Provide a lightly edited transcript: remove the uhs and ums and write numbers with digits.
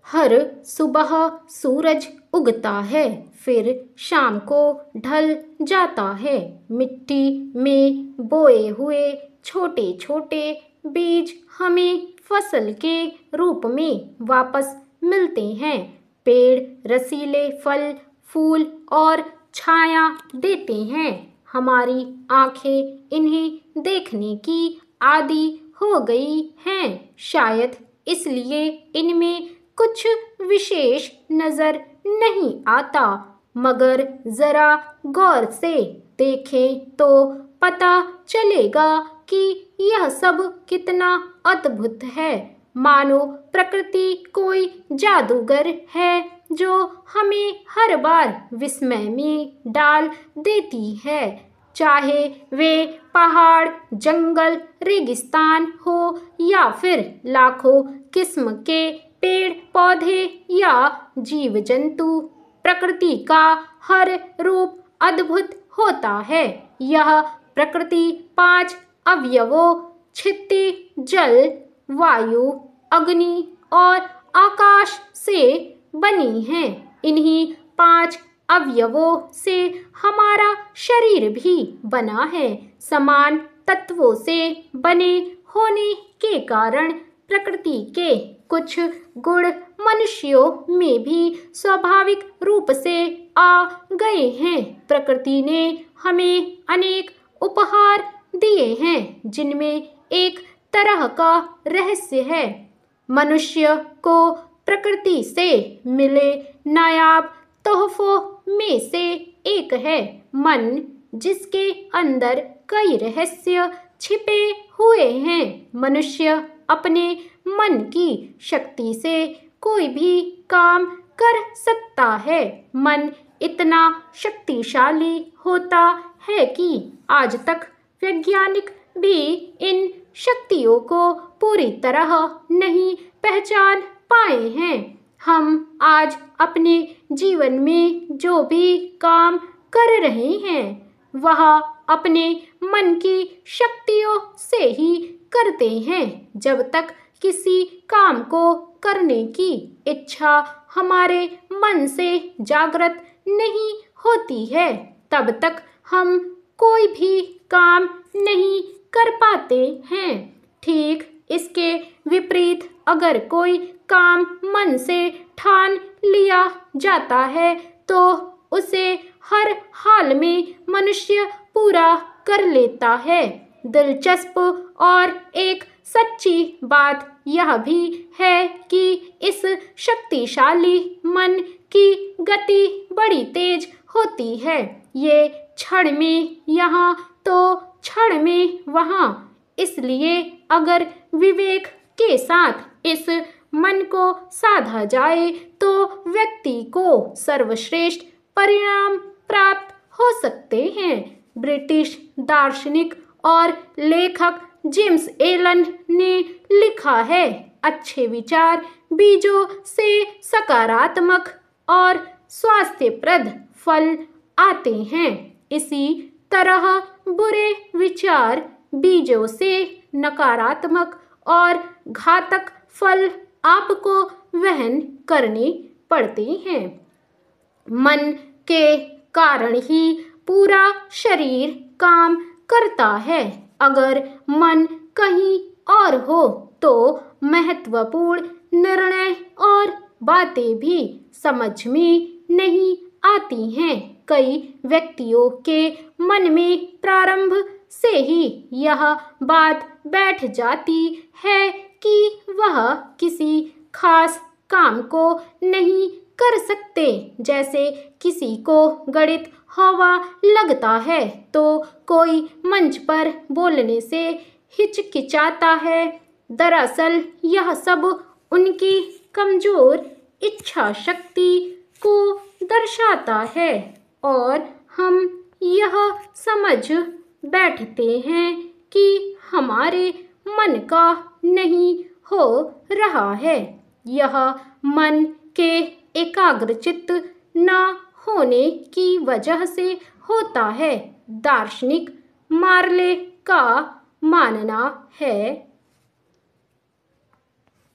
हर सुबह सूरज उगता है, फिर शाम को ढल जाता है। मिट्टी में बोए हुए छोटे छोटे बीज हमें फसल के रूप में वापस मिलते हैं। पेड़ रसीले फल, फूल और छाया देते हैं। हमारी आंखें इन्हें देखने की आदी हो गई हैं। शायद इसलिए इनमें कुछ विशेष नजर नहीं आता, मगर जरा गौर से देखें तो पता चलेगा कि यह सब कितना अद्भुत है। मानो प्रकृति कोई जादूगर है जो हमें हर बार विस्मय में डाल देती है। चाहे वे पहाड़, जंगल, रेगिस्तान हो या फिर लाखों किस्म के पेड़ पौधे या जीव जंतु, प्रकृति का हर रूप अद्भुत होता है। यह प्रकृति 5 अवयवों क्षिति, जल, वायु, अग्नि और आकाश से बनी है। इन्हीं 5 अवयवों से हमारा शरीर भी बना है। समान तत्वों से बने होने के कारण प्रकृति के कुछ गुण मनुष्यों में भी स्वाभाविक रूप से आ गए हैं। प्रकृति ने हमें अनेक उपहार दिए हैं, जिनमें एक तरह का रहस्य है। मनुष्य को प्रकृति से मिले नायाब तोहफों में से एक है मन, जिसके अंदर कई रहस्य छिपे हुए हैं। मनुष्य अपने मन की शक्ति से कोई भी काम कर सकता है। मन इतना शक्तिशाली होता है कि आज तक वैज्ञानिक भी इन शक्तियों को पूरी तरह नहीं पहचान पाए हैं। हम आज अपने जीवन में जो भी काम कर रहे हैं, वह अपने मन की शक्तियों से ही करते हैं। जब तक किसी काम को करने की इच्छा हमारे मन से जागृत नहीं होती है, तब तक हम कोई भी काम नहीं कर पाते हैं। ठीक इसके विपरीत अगर कोई काम मन से ठान लिया जाता है तो उसे हर हाल में मनुष्य पूरा कर लेता है। दिलचस्प और एक सच्ची बात यह भी है कि इस शक्तिशाली मन की गति बड़ी तेज होती है। ये क्षण में यहाँ तो क्षण में वहाँ। इसलिए अगर विवेक के साथ इस मन को साधा जाए तो व्यक्ति को सर्वश्रेष्ठ परिणाम प्राप्त हो सकते हैं। ब्रिटिश दार्शनिक और लेखक जेम्स एलन ने लिखा है, अच्छे विचार बीजों से सकारात्मक और स्वास्थ्यप्रद फल आते हैं। इसी तरह बुरे विचार बीजों से नकारात्मक और घातक फल आपको वहन करने पड़ते हैं। मन के कारण ही पूरा शरीर काम करता है। अगर मन कहीं और हो तो महत्वपूर्ण निर्णय और बातें भी समझ में नहीं आती हैं। कई व्यक्तियों के मन में प्रारंभ से ही यह बात बैठ जाती है कि वह किसी खास काम को नहीं कर सकते। जैसे किसी को गणित हवा लगता है तो कोई मंच पर बोलने से हिचकिचाता है। दरअसल यह सब उनकी कमजोर इच्छा शक्ति को दर्शाता है और हम यह समझ बैठते हैं कि हमारे मन का नहीं हो रहा है। यह मन के एकाग्रचित्त न होने की वजह से होता है। दार्शनिक मार्ले का मानना है